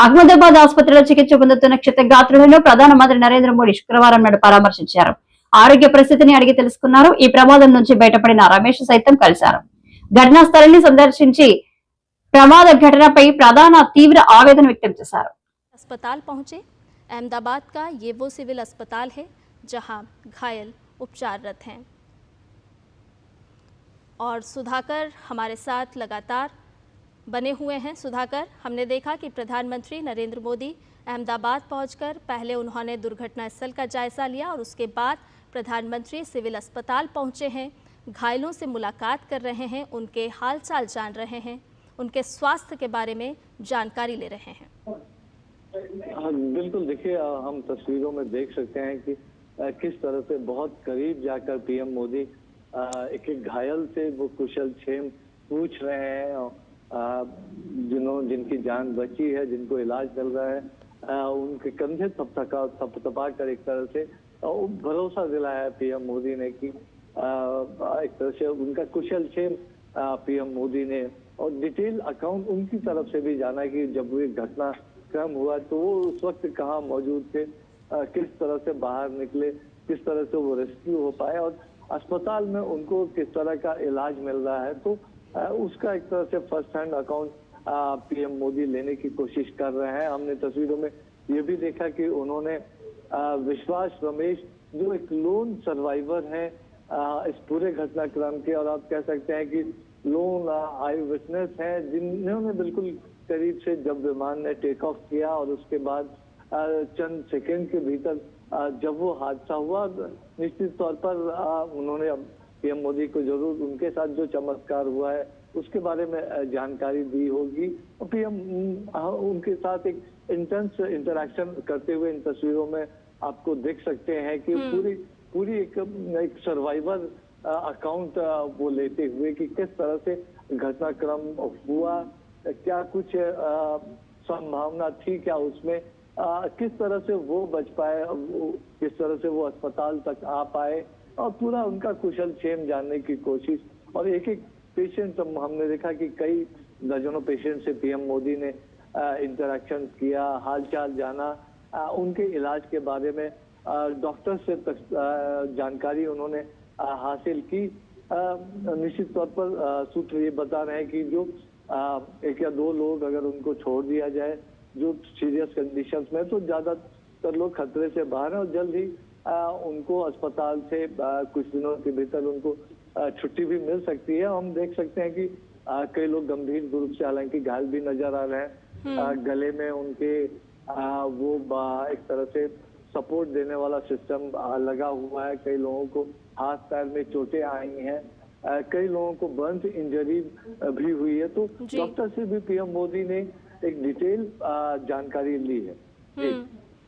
అహ్మదాబాద్ ఆసుపత్రిలో చికిత్స పొందుతున్న క్షతగాత్రులను ప్రధానమంత్రి నరేంద్ర మోడీ శుక్రవారం నాడు పరామర్శించారు. ఆరోగ్య పరిస్థితిని అడిగి తెలుసుకున్నారు. ఈ ప్రమాదం నుంచి బయటపడిన రమేష్ సైతం కలిశారు. ఘటనా స్థలిని సందర్శించి ప్రమాద ఘటనపై ప్రధాన తీవ్ర ఆవేదన వ్యక్తం చేశారు. अस्पताल पहुंचे। अहमदाबाद का ये वो सिविल अस्पताल है जहां घायल उपचाररत हैं और सुधाकर हमारे साथ लगातार बने हुए हैं। सुधाकर, हमने देखा कि प्रधानमंत्री नरेंद्र मोदी अहमदाबाद पहुंचकर पहले उन्होंने दुर्घटना स्थल का जायजा लिया और उसके बाद प्रधानमंत्री सिविल अस्पताल पहुंचे हैं, घायलों से मुलाकात कर रहे हैं, उनके हालचाल जान रहे हैं, उनके स्वास्थ्य के बारे में जानकारी ले रहे हैं। हाँ, बिल्कुल। देखिए, हम तस्वीरों में देख सकते हैं कि किस तरह से बहुत करीब जाकर पीएम मोदी एक एक घायल से वो कुशल क्षेम पूछ रहे हैं, जिनकी जान बची है, जिनको इलाज मिल रहा है, उनके कंधे थपथपा कर एक तरह से भरोसा दिलाया है पीएम मोदी ने कि एक तरह से उनका कुशल क्षेम पीएम मोदी ने और डिटेल अकाउंट उनकी तरफ से भी जाना कि जब ये घटना क्रम हुआ तो वो उस वक्त कहाँ मौजूद थे, किस तरह से बाहर निकले, किस तरह से वो रेस्क्यू हो पाए और अस्पताल में उनको किस तरह का इलाज मिल रहा है। तो उसका एक तरह से first hand account PM Modi लेने की कोशिश कर रहे हैं। हमने तस्वीरों में ये भी देखा कि उन्होंने विश्वास रमेश जो एक लोन सर्वाइवर है इस पूरे घटनाक्रम के, और आप कह सकते हैं कि लोन आई विटनेस है, जिन्होंने बिल्कुल करीब से जब विमान ने टेक ऑफ किया और उसके बाद चंद सेकंड के भीतर जब वो हादसा हुआ, निश्चित तौर पर उन्होंने पीएम मोदी को जरूर उनके साथ जो चमत्कार हुआ है उसके बारे में जानकारी दी होगी और पीएम उनके साथ एक इंटेंस इंटरेक्शन करते हुए इन तस्वीरों में आपको देख सकते हैं कि पूरी एक सर्वाइवर अकाउंट वो लेते हुए कि किस तरह से घटनाक्रम हुआ, क्या कुछ संभावना थी क्या उसमें, किस तरह से वो बच पाए, किस तरह से वो अस्पताल तक आ पाए और पूरा उनका कुशल क्षेम जानने की कोशिश। और एक एक पेशेंट हमने देखा कि कई दर्जनों पेशेंट से पीएम मोदी ने इंटरेक्शन किया, हालचाल जाना, उनके इलाज के बारे में डॉक्टर से जानकारी उन्होंने हासिल की। निश्चित तौर पर सूत्र ये बता रहे हैं कि जो एक या दो लोग अगर उनको छोड़ दिया जाए जो सीरियस कंडीशंस में, तो ज्यादातर लोग खतरे से बाहर हैं और जल्द ही उनको अस्पताल से कुछ दिनों के भीतर उनको छुट्टी भी मिल सकती है। हम देख सकते हैं कि कई लोग गंभीर रूप से हालांकि घायल भी नजर आ रहे हैं, गले में उनके वो एक तरह से सपोर्ट देने वाला सिस्टम लगा हुआ है, कई लोगों को हाथ पैर में चोटें आई हैं, कई लोगों को बर्न इंजरी भी हुई है। तो डॉक्टर से भी पीएम मोदी ने एक डिटेल जानकारी ली है।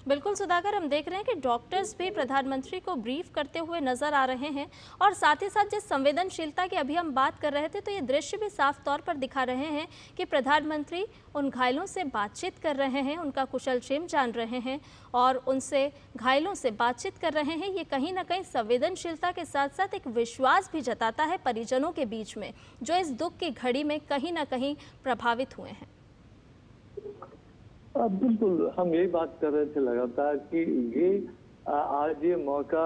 बिल्कुल सुधाकर, हम देख रहे हैं कि डॉक्टर्स भी प्रधानमंत्री को ब्रीफ करते हुए नजर आ रहे हैं और साथ ही साथ जिस संवेदनशीलता की अभी हम बात कर रहे थे तो ये दृश्य भी साफ तौर पर दिखा रहे हैं कि प्रधानमंत्री उन घायलों से बातचीत कर रहे हैं, उनका कुशल क्षेम जान रहे हैं और उनसे घायलों से बातचीत कर रहे हैं। ये कहीं ना कहीं संवेदनशीलता के साथ साथ एक विश्वास भी जताता है परिजनों के बीच में, जो इस दुख की घड़ी में कहीं ना कहीं प्रभावित हुए हैं। बिल्कुल, हम यही बात कर रहे थे लगातार कि ये आज ये मौका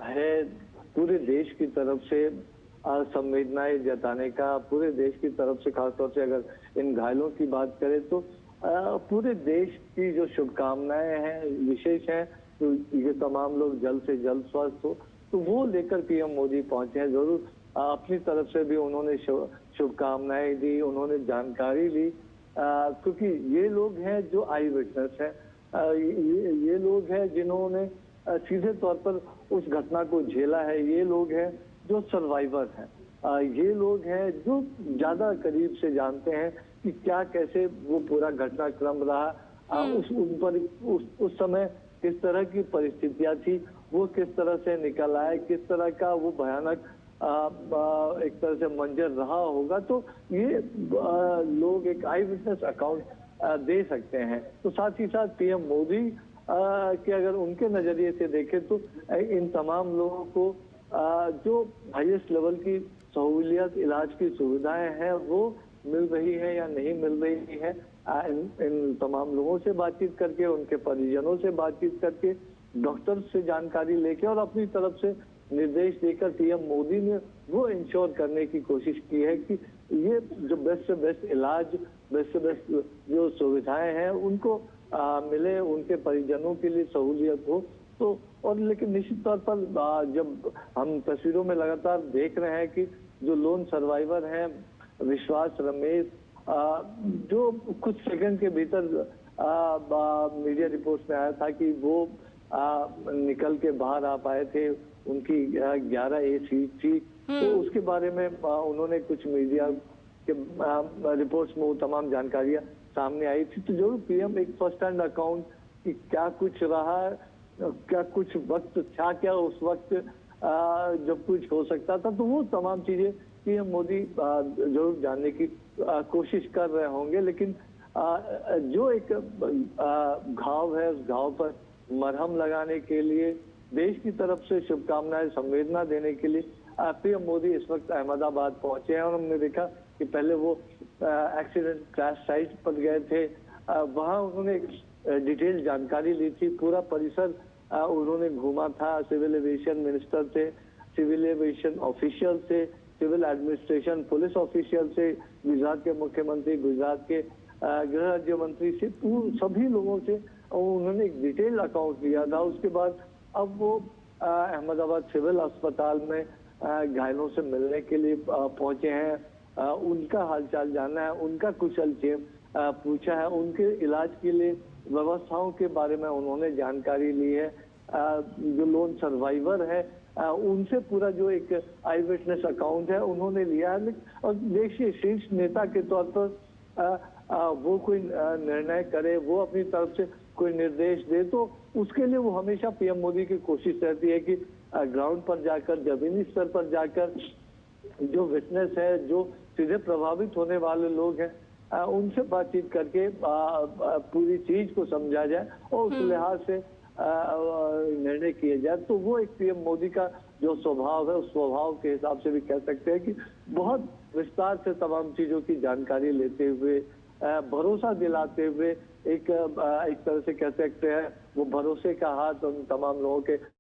है पूरे देश की तरफ से संवेदनाएं जताने का, पूरे देश की तरफ से खासतौर से अगर इन घायलों की बात करें तो पूरे देश की जो शुभकामनाएं हैं विशेष हैं, तो ये तमाम लोग जल्द से जल्द स्वस्थ हो, तो वो लेकर पीएम मोदी पहुंचे हैं। जरूर अपनी तरफ से भी उन्होंने शुभकामनाएं दी, उन्होंने जानकारी ली, क्योंकि ये लोग हैं जो आई विटनेस हैं, ये लोग हैं जिन्होंने सीधे तौर पर उस घटना को झेला है, ये लोग हैं जो सर्वाइवर हैं, ये लोग हैं जो ज्यादा करीब से जानते हैं कि क्या कैसे वो पूरा घटनाक्रम रहा, उस समय किस तरह की परिस्थितियां थी, वो किस तरह से निकल आए, किस तरह का वो भयानक एक तरह से मंजर रहा होगा। तो ये लोग एक आई विटनेस अकाउंट दे सकते हैं। तो साथ ही साथ पीएम मोदी के अगर उनके नजरिए से देखें तो इन तमाम लोगों को जो हाईएस्ट लेवल की सहूलियत, इलाज की सुविधाएं हैं वो मिल रही है या नहीं मिल रही है, इन तमाम लोगों से बातचीत करके, उनके परिजनों से बातचीत करके, डॉक्टर से जानकारी लेके और अपनी तरफ से निर्देश देकर पीएम मोदी ने वो इंश्योर करने की कोशिश की है कि ये जो बेस्ट से बेस्ट इलाज, बेस्ट से बेस्ट जो सुविधाएं हैं उनको मिले, उनके परिजनों के लिए सहूलियत हो। तो और लेकिन निश्चित तौर पर जब हम तस्वीरों में लगातार देख रहे हैं कि जो लोन सर्वाइवर हैं विश्वास रमेश, जो कुछ सेकंड के भीतर मीडिया रिपोर्ट्स में आया था कि वो निकल के बाहर आ पाए थे, उनकी 11A सीट थी, तो उसके बारे में उन्होंने कुछ मीडिया के रिपोर्ट्स में वो तमाम जानकारियां सामने आई थी। तो जरूर पीएम एक फर्स्ट हैंड अकाउंट कि क्या कुछ रहा, क्या कुछ वक्त था, क्या उस वक्त जब कुछ हो सकता था, तो वो तमाम चीजें पीएम मोदी जरूर जानने की कोशिश कर रहे होंगे। लेकिन जो एक घाव है, उस घाव पर मरहम लगाने के लिए, देश की तरफ से शुभकामनाएं, संवेदना देने के लिए पीएम मोदी इस वक्त अहमदाबाद पहुंचे हैं। और हमने देखा कि पहले वो एक्सीडेंट क्रैश साइट पर गए थे, वहां उन्होंने डिटेल जानकारी ली थी, पूरा परिसर उन्होंने घूमा था, सिविल एविएशन मिनिस्टर से, सिविल एविएशन ऑफिशियल से, सिविल एडमिनिस्ट्रेशन पुलिस ऑफिशियल से, गुजरात के मुख्यमंत्री, गुजरात के गृह राज्य मंत्री से, सभी लोगों से उन्होंने एक डिटेल अकाउंट लिया था। उसके बाद अब वो अहमदाबाद सिविल अस्पताल में घायलों से मिलने के लिए पहुंचे हैं, उनका हालचाल जानना है, उनका कुशलक्षेम पूछा है, उनके इलाज के लिए व्यवस्थाओं के बारे में उन्होंने जानकारी ली है। जो लोन सर्वाइवर है उनसे पूरा जो एक आई विटनेस अकाउंट है उन्होंने लिया है। और देखिए शीर्ष नेता के तौर पर वो कोई निर्णय करे, वो अपनी तरफ से कोई निर्देश दे, तो उसके लिए वो हमेशा पीएम मोदी की कोशिश रहती है कि ग्राउंड पर जाकर, जमीनी स्तर पर जाकर जो विटनेस है, जो सीधे प्रभावित होने वाले लोग हैं, उनसे बातचीत करके पूरी चीज को समझा जाए और उस लिहाज से निर्णय किए जाए। तो वो एक पीएम मोदी का जो स्वभाव है, उस स्वभाव के हिसाब से भी कह सकते हैं कि बहुत विस्तार से तमाम चीजों की जानकारी लेते हुए, भरोसा दिलाते हुए, एक तरह से कह सकते हैं वो भरोसे का हाथ उन तमाम लोगों के